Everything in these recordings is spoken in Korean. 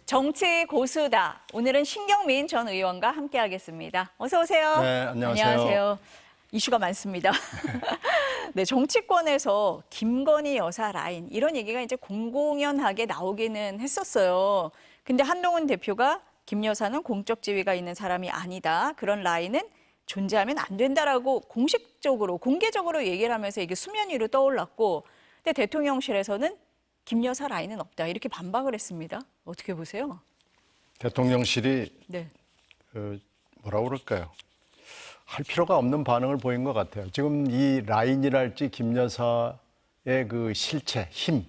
정치 고수다. 오늘은 신경민 전 의원과 함께하겠습니다. 어서 오세요. 네, 안녕하세요. 안녕하세요. 이슈가 많습니다. 네, 정치권에서 김건희 여사 라인 이런 얘기가 이제 공공연하게 나오기는 했었어요. 근데 한동훈 대표가 김 여사는 공적 지위가 있는 사람이 아니다. 그런 라인은 존재하면 안 된다라고 공식적으로 공개적으로 얘기를 하면서 이게 수면 위로 떠올랐고, 근데 대통령실에서는 김 여사 라인은 없다 이렇게 반박을 했습니다. 어떻게 보세요? 대통령실이 네. 뭐라고 그럴까요? 할 필요가 없는 반응을 보인 것 같아요. 지금 이 라인이랄지 김 여사의 그 실체, 힘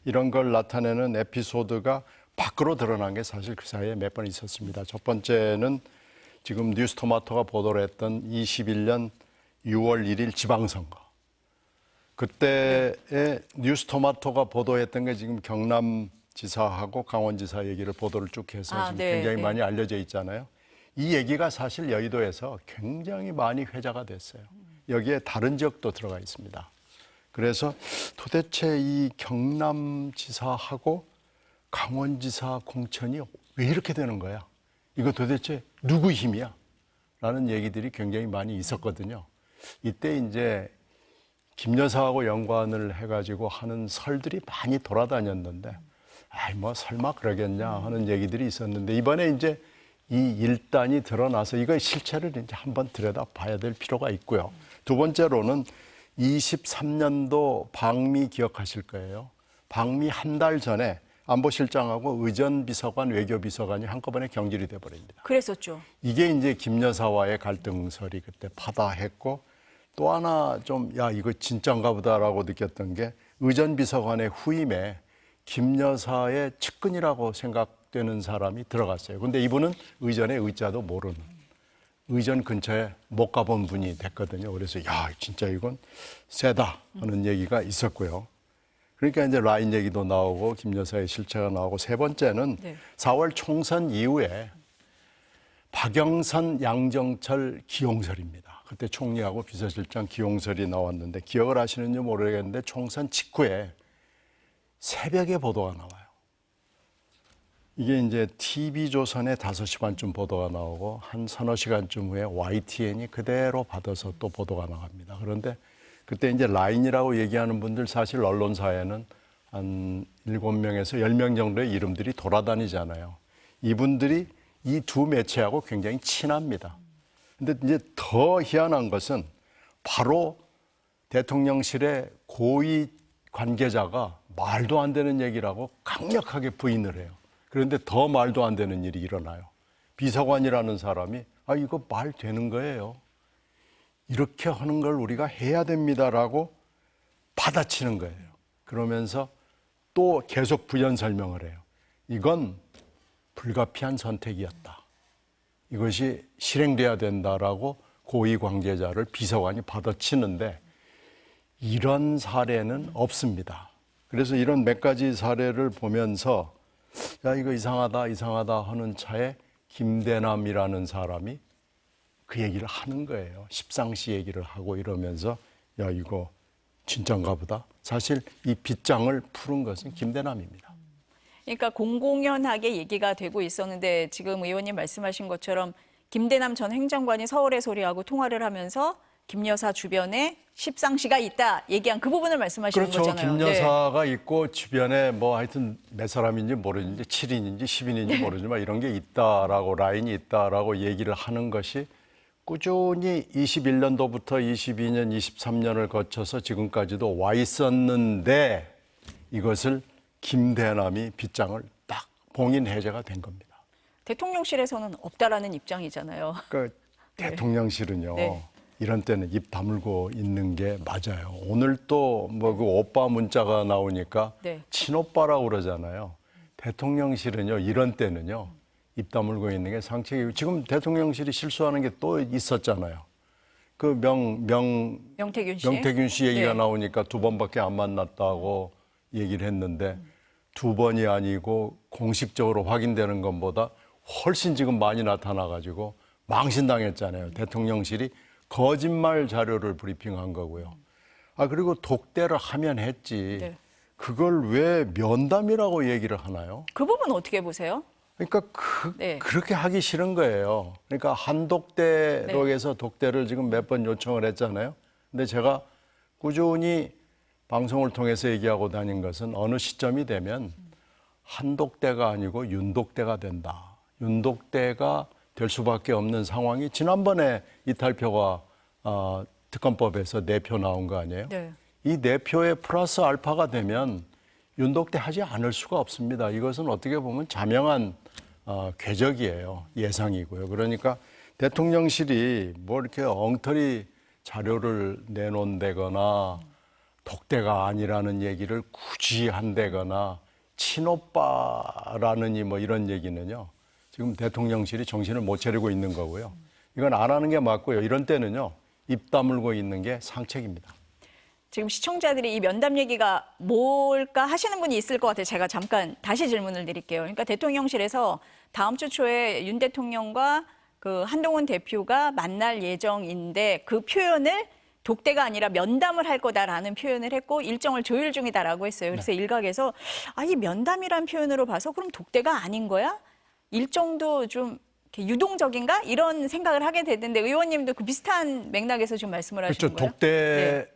이런 걸 나타내는 에피소드가 밖으로 드러난 게 사실 그 사이에 몇 번 있었습니다. 첫 번째는 지금 뉴스토마토가 보도를 했던 21년 6월 1일 지방선거. 그때에 뉴스토마토가 보도했던 게 지금 경남지사하고 강원지사 얘기를 보도를 쭉 해서 지금 굉장히 많이 알려져 있잖아요. 이 얘기가 사실 여의도에서 굉장히 많이 회자가 됐어요. 여기에 다른 지역도 들어가 있습니다. 그래서 도대체 이 경남지사하고 강원지사 공천이 왜 이렇게 되는 거야? 이거 도대체 누구 힘이야? 라는 얘기들이 굉장히 많이 있었거든요. 이때 이제 김 여사하고 연관을 해가지고 하는 설들이 많이 돌아다녔는데, 아이 뭐 설마 그러겠냐 하는 얘기들이 있었는데, 이번에 이제 이 일단이 드러나서 이거 실체를 이제 한번 들여다봐야 될 필요가 있고요. 두 번째로는 23년도 방미 기억하실 거예요. 방미 한 달 전에 안보실장하고 의전비서관, 외교비서관이 한꺼번에 경질이 돼버립니다. 그랬었죠. 이게 이제 김 여사와의 갈등설이 그때 파다했고, 또 하나 좀 야 이거 진짜인가 보다라고 느꼈던 게 의전비서관의 후임에 김 여사의 측근이라고 생각되는 사람이 들어갔어요. 근데 이분은 의전의 의자도 모르는, 의전 근처에 못 가본 분이 됐거든요. 그래서 야 진짜 이건 세다 하는 얘기가 있었고요. 그러니까 이제 라인 얘기도 나오고 김 여사의 실체가 나오고, 세 번째는 4월 총선 이후에 박영선, 양정철 기용설입니다. 그때 총리하고 비서실장 기용설이 나왔는데, 기억을 하시는지 모르겠는데 총선 직후에 새벽에 보도가 나와요. 이게 이제 TV조선에 5시 반쯤 보도가 나오고 한 서너 시간쯤 후에 YTN이 그대로 받아서 또 보도가 나갑니다. 그런데 그때 이제 라인이라고 얘기하는 분들 사실 언론사에는 한 7명에서 10명 정도의 이름들이 돌아다니잖아요. 이분들이 이 두 매체하고 굉장히 친합니다. 근데 이제 더 희한한 것은 바로 대통령실의 고위 관계자가 말도 안 되는 얘기라고 강력하게 부인을 해요. 그런데 더 말도 안 되는 일이 일어나요. 비서관이라는 사람이 이거 말 되는 거예요. 이렇게 하는 걸 우리가 해야 됩니다라고 받아치는 거예요. 그러면서 또 계속 부연 설명을 해요. 이건 불가피한 선택이었다. 이것이 실행돼야 된다라고 고위 관계자를 비서관이 받아치는데, 이런 사례는 없습니다. 그래서 이런 몇 가지 사례를 보면서 야 이거 이상하다 하는 차에 김대남이라는 사람이 그 얘기를 하는 거예요. 십상시 얘기를 하고 이러면서 야 이거 진짠가 보다. 사실 이 빗장을 푸른 것은 김대남입니다. 그러니까 공공연하게 얘기가 되고 있었는데, 지금 의원님 말씀하신 것처럼 김대남 전 행정관이 서울의 소리하고 통화를 하면서 김 여사 주변에 십상시가 있다 얘기한 그 부분을 말씀하시는 그렇죠. 거잖아요. 김 여사가 있고 주변에 뭐 하여튼 몇 사람인지 모르는지 7인인지 10인인지 모르지만 이런 게 있다라고, 라인이 있다라고 얘기를 하는 것이 꾸준히 21년도부터 22년, 23년을 거쳐서 지금까지도 와 있었는데, 이것을 김대남이 빗장을 딱 봉인 해제가 된 겁니다. 대통령실에서는 없다라는 입장이잖아요. 그러니까 대통령실은요. 이런 때는 입 다물고 있는 게 맞아요. 오늘 또 뭐 그 오빠 문자가 나오니까 친오빠라고 그러잖아요. 대통령실은요. 이런 때는요. 입 다물고 있는 게 상책이고, 지금 대통령실이 실수하는 게 또 있었잖아요. 그 명태균 씨 얘기가 나오니까 2번밖에 안 만났다고 얘기를 했는데, 2번이 아니고 공식적으로 확인되는 것보다 훨씬 지금 많이 나타나가지고 망신당했잖아요. 대통령실이 거짓말 자료를 브리핑한 거고요. 그리고 독대를 하면 했지. 그걸 왜 면담이라고 얘기를 하나요? 그 부분 어떻게 보세요? 그러니까 네. 그렇게 하기 싫은 거예요. 그러니까 한독대로해서 독대를 지금 몇 번 요청을 했잖아요. 근데 제가 꾸준히 방송을 통해서 얘기하고 다닌 것은 어느 시점이 되면 한독대가 아니고 윤독대가 된다. 윤독대가 될 수밖에 없는 상황이 지난번에 이탈표가 특검법에서 4표 나온 거 아니에요? 네. 이 4표에 플러스 알파가 되면 윤독대 하지 않을 수가 없습니다. 이것은 어떻게 보면 자명한 궤적이에요. 예상이고요. 그러니까 대통령실이 뭐 이렇게 엉터리 자료를 내놓는다거나 독대가 아니라는 얘기를 굳이 한다거나 친오빠라느니 뭐 이런 얘기는요. 지금 대통령실이 정신을 못 차리고 있는 거고요. 이건 안 하는 게 맞고요. 이런 때는요. 입 다물고 있는 게 상책입니다. 지금 시청자들이 이 면담 얘기가 뭘까 하시는 분이 있을 것 같아요. 제가 잠깐 다시 질문을 드릴게요. 그러니까 대통령실에서 다음 주 초에 윤 대통령과 그 한동훈 대표가 만날 예정인데 그 표현을 독대가 아니라 면담을 할 거다라는 표현을 했고 일정을 조율 중이다라고 했어요. 그래서 일각에서 이 면담이란 표현으로 봐서 그럼 독대가 아닌 거야? 일정도 좀 이렇게 유동적인가? 이런 생각을 하게 되는데 의원님도 그 비슷한 맥락에서 좀 말씀을 하시는 그렇죠. 거예요? 독대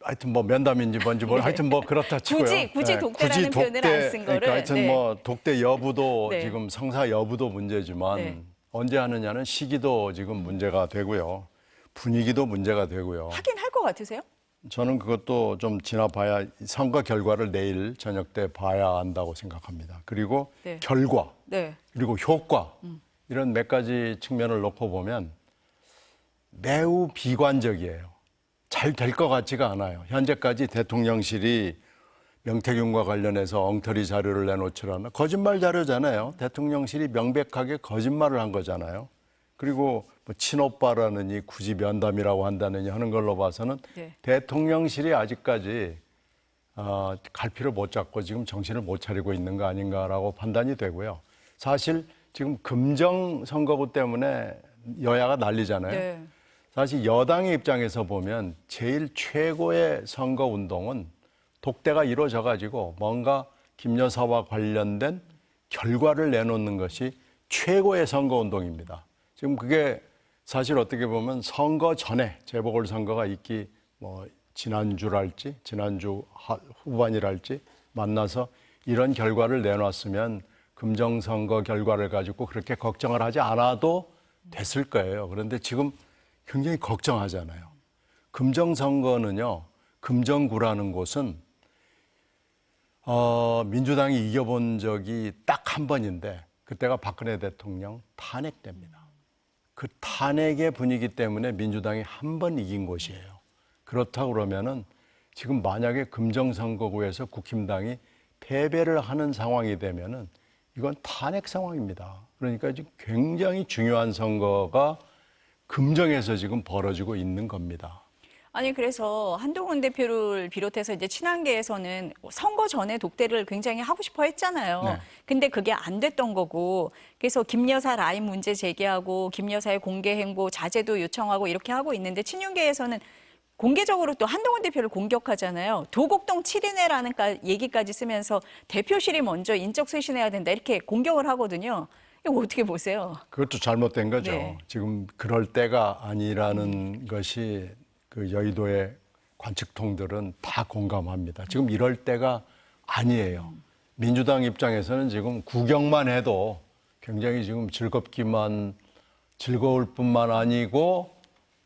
하여튼 뭐 면담인지 뭔지 하여튼 뭐 그렇다 치고요. 굳이 독대라는 표현을 안 쓴 거를. 그러니까 하여튼 뭐 독대 여부도 네. 지금 성사 여부도 문제지만 네. 언제 하느냐는 시기도 지금 문제가 되고요. 분위기도 문제가 되고요. 하긴 할 것 같으세요? 저는 그것도 좀 지나봐야 선거 결과를 내일 저녁 때 봐야 한다고 생각합니다. 그리고 네. 결과 네. 그리고 효과 이런 몇 가지 측면을 놓고 보면 매우 비관적이에요. 잘 될 것 같지가 않아요. 현재까지 대통령실이 명태균과 관련해서 엉터리 자료를 내놓지라나 거짓말 자료잖아요. 대통령실이 명백하게 거짓말을 한 거잖아요. 그리고 뭐 친오빠라느니 굳이 면담이라고 한다느니 하는 걸로 봐서는 네. 대통령실이 아직까지 갈피를 못 잡고 지금 정신을 못 차리고 있는 거 아닌가라고 판단이 되고요. 사실 지금 금정 선거구 때문에 여야가 난리잖아요. 네. 사실 여당의 입장에서 보면 제일 최고의 선거 운동은 독대가 이루어져 가지고 뭔가 김 여사와 관련된 결과를 내놓는 것이 최고의 선거 운동입니다. 지금 그게 사실 어떻게 보면 선거 전에 재보궐선거가 있기 뭐 지난주랄지 지난주 후반이랄지 만나서 이런 결과를 내놨으면 금정선거 결과를 가지고 그렇게 걱정을 하지 않아도 됐을 거예요. 그런데 지금 굉장히 걱정하잖아요. 금정선거는요, 금정구라는 곳은 민주당이 이겨본 적이 딱 한 번인데 그때가 박근혜 대통령 탄핵됩니다. 그 탄핵의 분위기 때문에 민주당이 한 번 이긴 곳이에요. 그렇다고 그러면은 지금 만약에 금정선거구에서 국힘당이 패배를 하는 상황이 되면은 이건 탄핵 상황입니다. 그러니까 지금 굉장히 중요한 선거가 금정에서 지금 벌어지고 있는 겁니다. 아니 그래서 한동훈 대표를 비롯해서 이제 친한계에서는 선거 전에 독대를 굉장히 하고 싶어 했잖아요. 네. 근데 그게 안 됐던 거고 그래서 김 여사 라인 문제 제기하고 김 여사의 공개 행보 자제도 요청하고 이렇게 하고 있는데 친윤계에서는 공개적으로 또 한동훈 대표를 공격하잖아요. 도곡동 7인회라는 얘기까지 쓰면서 대표실이 먼저 인적 쇄신해야 된다 이렇게 공격을 하거든요. 이거 어떻게 보세요? 그것도 잘못된 거죠. 네. 지금 그럴 때가 아니라는 것이 그 여의도의 관측통들은 다 공감합니다. 지금 이럴 때가 아니에요. 민주당 입장에서는 지금 구경만 해도 굉장히 지금 즐거울 뿐만 아니고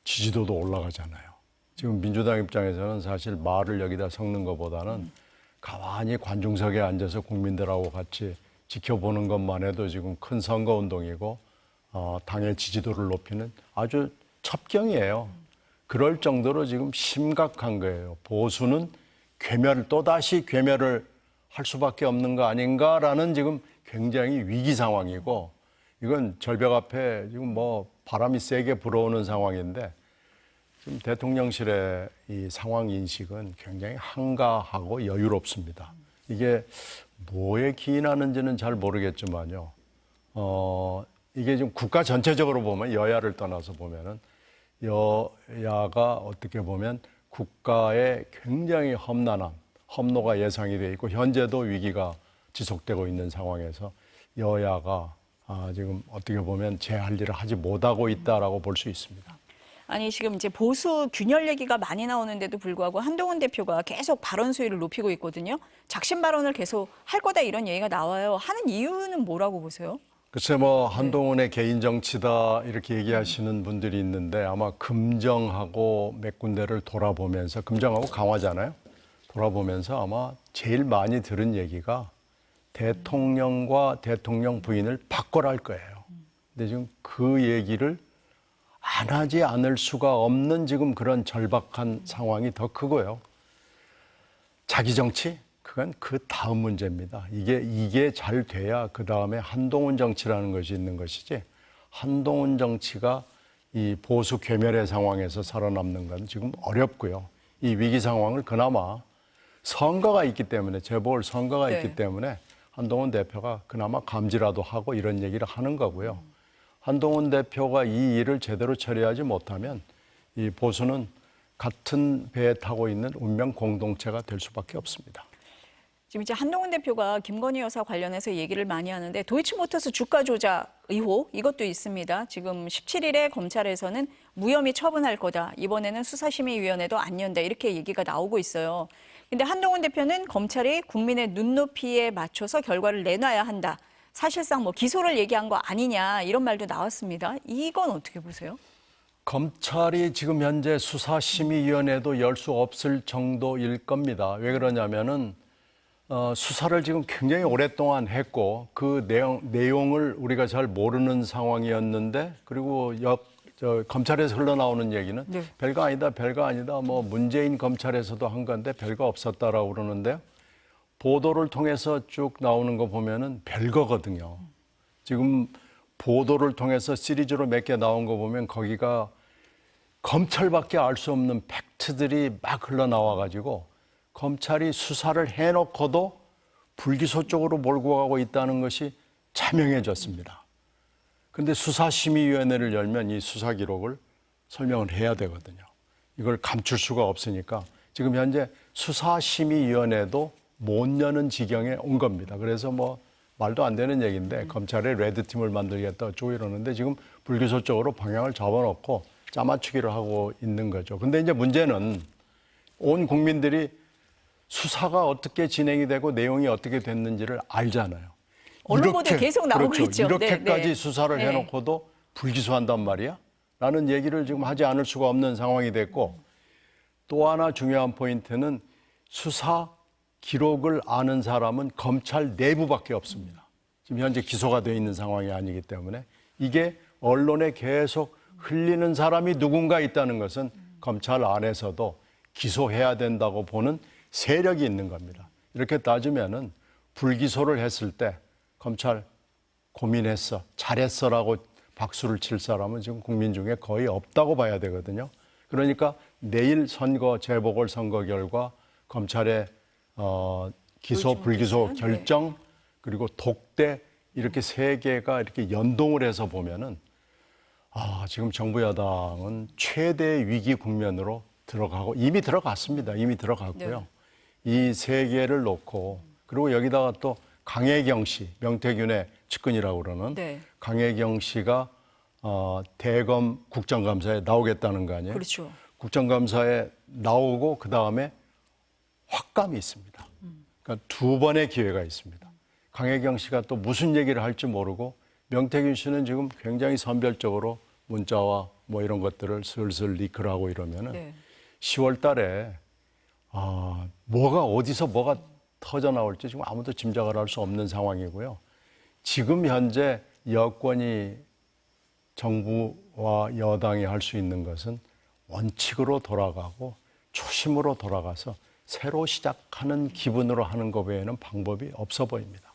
지지도도 올라가잖아요. 지금 민주당 입장에서는 사실 말을 여기다 섞는 것보다는 가만히 관중석에 앉아서 국민들하고 같이 지켜보는 것만 해도 지금 큰 선거운동이고 당의 지지도를 높이는 아주 첩경이에요. 그럴 정도로 지금 심각한 거예요. 보수는 또다시 괴멸을 할 수밖에 없는 거 아닌가라는 지금 굉장히 위기 상황이고 이건 절벽 앞에 지금 뭐 바람이 세게 불어오는 상황인데 지금 대통령실의 이 상황 인식은 굉장히 한가하고 여유롭습니다. 이게 뭐에 기인하는지는 잘 모르겠지만요. 이게 지금 국가 전체적으로 보면 여야를 떠나서 보면은 여야가 어떻게 보면 국가의 굉장히 험난함, 험노가 예상이 돼 있고 현재도 위기가 지속되고 있는 상황에서 여야가 지금 어떻게 보면 제 할 일을 하지 못하고 있다라고 볼 수 있습니다. 아니 지금 이제 보수 균열 얘기가 많이 나오는데도 불구하고 한동훈 대표가 계속 발언 수위를 높이고 있거든요. 작심 발언을 계속 할 거다 이런 얘기가 나와요. 하는 이유는 뭐라고 보세요? 글쎄 뭐 한동훈의 개인 정치다 이렇게 얘기하시는 분들이 있는데 아마 금정하고 몇 군데를 돌아보면서 금정하고 강화잖아요. 돌아보면서 아마 제일 많이 들은 얘기가 대통령과 대통령 부인을 바꿔라 할 거예요. 근데 지금 그 얘기를 안 하지 않을 수가 없는 지금 그런 절박한 상황이 더 크고요. 자기 정치? 그건 그 다음 문제입니다. 이게 잘 돼야 그 다음에 한동훈 정치라는 것이 있는 것이지 한동훈 정치가 이 보수 괴멸의 상황에서 살아남는 건 지금 어렵고요. 이 위기 상황을 그나마 선거가 있기 때문에 재보궐 선거가 네. 있기 때문에 한동훈 대표가 그나마 감지라도 하고 이런 얘기를 하는 거고요. 한동훈 대표가 이 일을 제대로 처리하지 못하면 이 보수는 같은 배에 타고 있는 운명 공동체가 될 수밖에 없습니다. 지금 이제 한동훈 대표가 김건희 여사 관련해서 얘기를 많이 하는데 도이치모터스 주가 조작 의혹 이것도 있습니다. 지금 17일에 검찰에서는 무혐의 처분할 거다. 이번에는 수사심의위원회도 안 연다. 이렇게 얘기가 나오고 있어요. 근데 한동훈 대표는 검찰이 국민의 눈높이에 맞춰서 결과를 내놔야 한다. 사실상 뭐 기소를 얘기한 거 아니냐 이런 말도 나왔습니다. 이건 어떻게 보세요? 검찰이 지금 현재 수사심의위원회도 열 수 없을 정도일 겁니다. 왜 그러냐면은 수사를 지금 굉장히 오랫동안 했고 그 내용을 우리가 잘 모르는 상황이었는데 그리고 검찰에서 흘러나오는 얘기는 네. 별거 아니다, 별거 아니다. 뭐 문재인 검찰에서도 한 건데 별거 없었다라고 그러는데요. 보도를 통해서 쭉 나오는 거 보면은 별거거든요. 지금 보도를 통해서 시리즈로 몇 개 나온 거 보면 거기가 검찰밖에 알 수 없는 팩트들이 막 흘러나와가지고 검찰이 수사를 해놓고도 불기소 쪽으로 몰고 가고 있다는 것이 자명해졌습니다. 그런데 수사심의위원회를 열면 이 수사 기록을 설명을 해야 되거든요. 이걸 감출 수가 없으니까 지금 현재 수사심의위원회도 못 여는 지경에 온 겁니다. 그래서 뭐 말도 안 되는 얘기인데 검찰에 레드팀을 만들겠다 어쩌고 이러는데 지금 불기소 쪽으로 방향을 잡아놓고 짜맞추기를 하고 있는 거죠. 근데 이제 문제는 온 국민들이 수사가 어떻게 진행이 되고 내용이 어떻게 됐는지를 알잖아요. 언론 보도에 계속 나오고 그렇죠. 있죠. 이렇게까지 네. 수사를 네. 해놓고도 불기소한단 말이야? 라는 얘기를 지금 하지 않을 수가 없는 상황이 됐고 또 하나 중요한 포인트는 수사 기록을 아는 사람은 검찰 내부밖에 없습니다. 지금 현재 기소가 되어 있는 상황이 아니기 때문에 이게 언론에 계속 흘리는 사람이 누군가 있다는 것은 검찰 안에서도 기소해야 된다고 보는 세력이 있는 겁니다. 이렇게 따지면은 불기소를 했을 때 검찰 고민했어, 잘했어라고 박수를 칠 사람은 지금 국민 중에 거의 없다고 봐야 되거든요. 그러니까 내일 선거 재보궐 선거 결과 검찰의 기소 불기소 결정 그리고 독대 이렇게 세 개가 이렇게 연동을 해서 보면은 지금 정부 여당은 최대 위기 국면으로 들어가고 이미 들어갔습니다. 이미 들어갔고요. 네. 이 세 개를 놓고 그리고 여기다가 또 강혜경 씨, 명태균의 측근이라고 그러는 네. 강혜경 씨가 대검 국정감사에 나오겠다는 거 아니에요? 그렇죠. 국정감사에 나오고 그 다음에 확감이 있습니다. 그러니까 두 번의 기회가 있습니다. 강혜경 씨가 또 무슨 얘기를 할지 모르고 명태균 씨는 지금 굉장히 선별적으로 문자와 뭐 이런 것들을 슬슬 리크를 하고 이러면은 네. 10월 달에 뭐가 어디서 뭐가 터져 나올지 지금 아무도 짐작을 할 수 없는 상황이고요. 지금 현재 여권이 정부와 여당이 할 수 있는 것은 원칙으로 돌아가고 초심으로 돌아가서 새로 시작하는 기분으로 하는 것 외에는 방법이 없어 보입니다.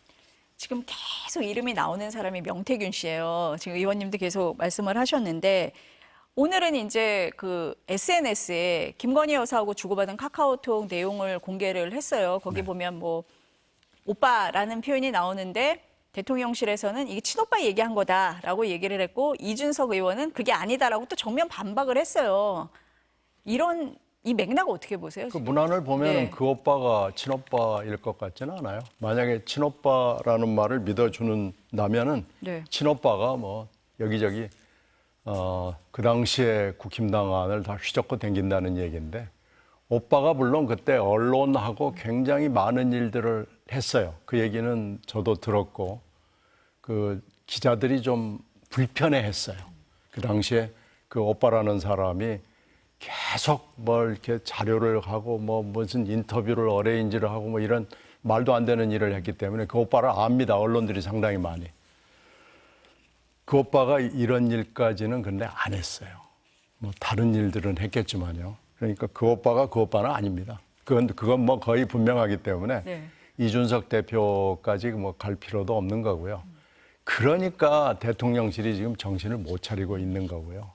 지금 계속 이름이 나오는 사람이 명태균 씨예요. 지금 의원님도 계속 말씀을 하셨는데 오늘은 이제 그 SNS에 김건희 여사하고 주고받은 카카오톡 내용을 공개를 했어요. 거기 보면 뭐 오빠라는 표현이 나오는데 대통령실에서는 이게 친오빠 얘기한 거다라고 얘기를 했고 이준석 의원은 그게 아니다라고 또 정면 반박을 했어요. 이런 이 맥락 어떻게 보세요? 그 지금? 문안을 보면 네. 그 오빠가 친오빠일 것 같지는 않아요. 만약에 친오빠라는 말을 믿어주는다면은 네. 친오빠가 뭐 여기저기 그 당시에 국힘당안을 다 휘젓고 댕긴다는 얘기인데 오빠가 물론 그때 언론하고 굉장히 많은 일들을 했어요. 그 얘기는 저도 들었고 그 기자들이 좀 불편해했어요. 그 당시에 그 오빠라는 사람이 계속 뭘 이렇게 자료를 하고 뭐 무슨 인터뷰를 어레인지를 하고 뭐 이런 말도 안 되는 일을 했기 때문에 그 오빠를 압니다. 언론들이 상당히 많이. 그 오빠가 이런 일까지는 근데 안 했어요. 뭐 다른 일들은 했겠지만요. 그러니까 그 오빠가 그 오빠는 아닙니다. 그건 뭐 거의 분명하기 때문에 네. 이준석 대표까지 뭐 갈 필요도 없는 거고요. 그러니까 대통령실이 지금 정신을 못 차리고 있는 거고요.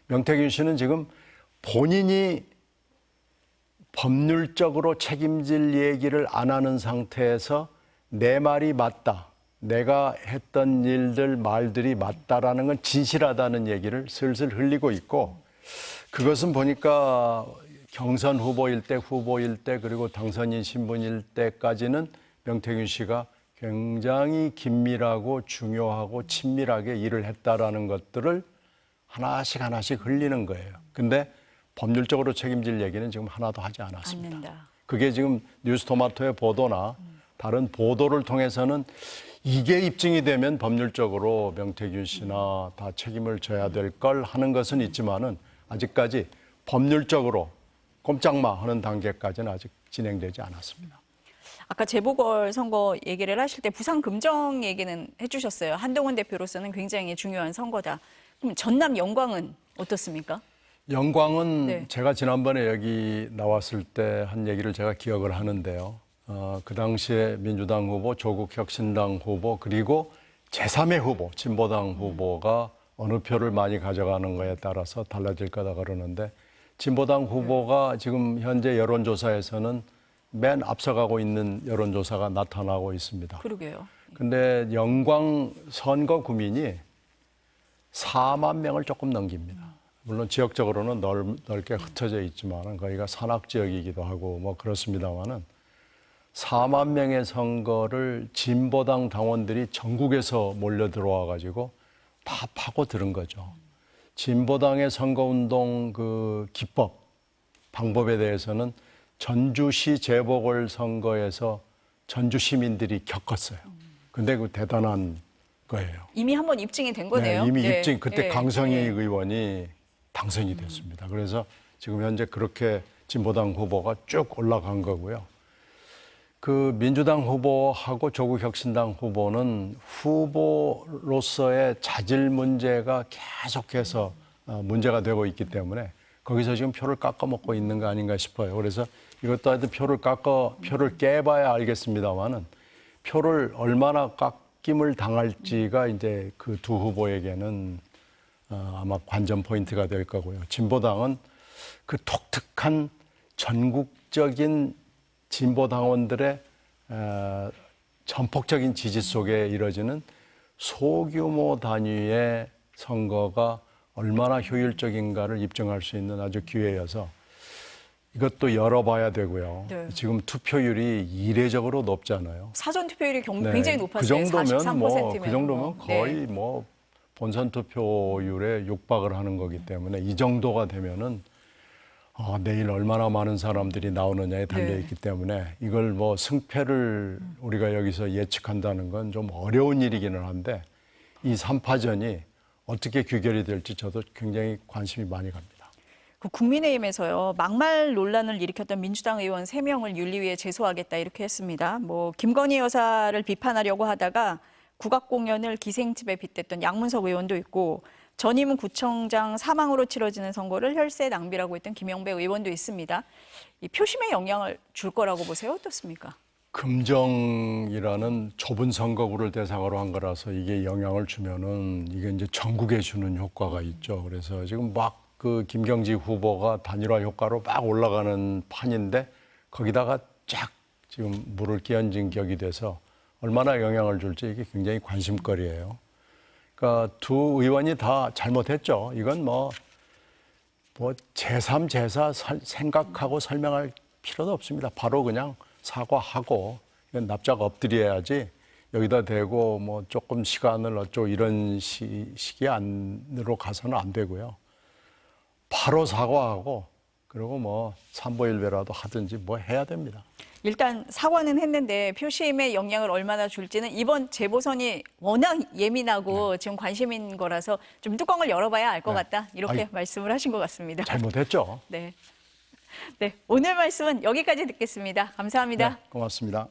명태균 씨는 지금 본인이 법률적으로 책임질 얘기를 안 하는 상태에서 내 말이 맞다. 내가 했던 일들, 말들이 맞다라는 건 진실하다는 얘기를 슬슬 흘리고 있고 그것은 보니까 경선 후보일 때 그리고 당선인 신분일 때까지는 명태균 씨가 굉장히 긴밀하고 중요하고 친밀하게 일을 했다라는 것들을 하나씩 흘리는 거예요. 근데 법률적으로 책임질 얘기는 지금 하나도 하지 않았습니다. 않는다. 그게 지금 뉴스토마토의 보도나 다른 보도를 통해서는 이게 입증이 되면 법률적으로 명태균 씨나 다 책임을 져야 될 걸 하는 것은 있지만은 아직까지 법률적으로 꼼짝마 하는 단계까지는 아직 진행되지 않았습니다. 아까 재보궐선거 얘기를 하실 때 부산 금정 얘기는 해주셨어요. 한동훈 대표로서는 굉장히 중요한 선거다. 그럼 전남 영광은 어떻습니까? 영광은 네. 제가 지난번에 여기 나왔을 때 한 얘기를 제가 기억을 하는데요. 그 당시에 민주당 후보, 조국혁신당 후보, 그리고 제3의 후보, 진보당 후보가 어느 표를 많이 가져가는 거에 따라서 달라질 거다 그러는데 진보당 후보가 지금 현재 여론조사에서는 맨 앞서가고 있는 여론조사가 나타나고 있습니다. 그러게요. 근데 영광 선거 구민이 4만 명을 조금 넘깁니다. 물론 지역적으로는 넓게 흩어져 있지만 거기가 산악 지역이기도 하고 뭐 그렇습니다만은 4만 명의 선거를 진보당 당원들이 전국에서 몰려 들어와 가지고 다 파고 들은 거죠. 진보당의 선거운동 그 기법, 방법에 대해서는 전주시 재보궐 선거에서 전주 시민들이 겪었어요. 근데 그 대단한 거예요. 이미 한번 입증이 된 거네요. 네, 이미 네. 입증, 그때 네. 강성희 네. 의원이 당선이 됐습니다. 그래서 지금 현재 그렇게 진보당 후보가 쭉 올라간 거고요. 그 민주당 후보하고 조국혁신당 후보는 후보로서의 자질 문제가 계속해서 문제가 되고 있기 때문에 거기서 지금 표를 깎아먹고 있는 거 아닌가 싶어요. 그래서 이것도 하여튼 표를 깨봐야 알겠습니다만은 표를 얼마나 깎임을 당할지가 이제 그 두 후보에게는 아마 관전 포인트가 될 거고요. 진보당은 그 독특한 전국적인 진보 당원들의 전폭적인 지지 속에 이뤄지는 소규모 단위의 선거가 얼마나 효율적인가를 입증할 수 있는 아주 기회여서 이것도 열어봐야 되고요. 네. 지금 투표율이 이례적으로 높잖아요. 사전 투표율이 네. 굉장히 그 높았어요. 정도면 뭐 43%면. 그 정도면 거의 뭐 본선 투표율에 육박을 하는 거기 때문에 이 정도가 되면은 내일 얼마나 많은 사람들이 나오느냐에 달려 있기 때문에 이걸 뭐 승패를 우리가 여기서 예측한다는 건 좀 어려운 일이기는 한데 이 3파전이 어떻게 귀결이 될지 저도 굉장히 관심이 많이 갑니다. 그 국민의힘에서요, 막말 논란을 일으켰던 민주당 의원 3명을 윤리위에 제소하겠다 이렇게 했습니다. 뭐 김건희 여사를 비판하려고 하다가 국악공연을 기생집에 빗댔던 양문석 의원도 있고 전임 구청장 사망으로 치러지는 선거를 혈세 낭비라고 했던 김영배 의원도 있습니다. 이 표심에 영향을 줄 거라고 보세요? 어떻습니까? 금정이라는 좁은 선거구를 대상으로 한 거라서 이게 영향을 주면은 이게 이제 전국에 주는 효과가 있죠. 그래서 지금 막 그 김경지 후보가 단일화 효과로 막 올라가는 판인데 거기다가 쫙 지금 물을 끼얹은 격이 돼서 얼마나 영향을 줄지 이게 굉장히 관심거리예요. 그러니까 두 의원이 다 잘못했죠. 이건 뭐 뭐 제3, 제4 생각하고 설명할 필요도 없습니다. 바로 그냥 사과하고 이건 납작 엎드려야지 여기다 대고 뭐 조금 시간을 어쩌고 이런 식이 안으로 가서는 안 되고요. 바로 사과하고 그리고 뭐 삼보일배라도 하든지 뭐 해야 됩니다. 일단 사과는 했는데 표심에 영향을 얼마나 줄지는 이번 재보선이 워낙 예민하고 지금 관심인 거라서 좀 뚜껑을 열어봐야 알 것 네. 같다. 이렇게 아이, 말씀을 하신 것 같습니다. 잘못했죠? 네. 네. 오늘 말씀은 여기까지 듣겠습니다. 감사합니다. 네, 고맙습니다.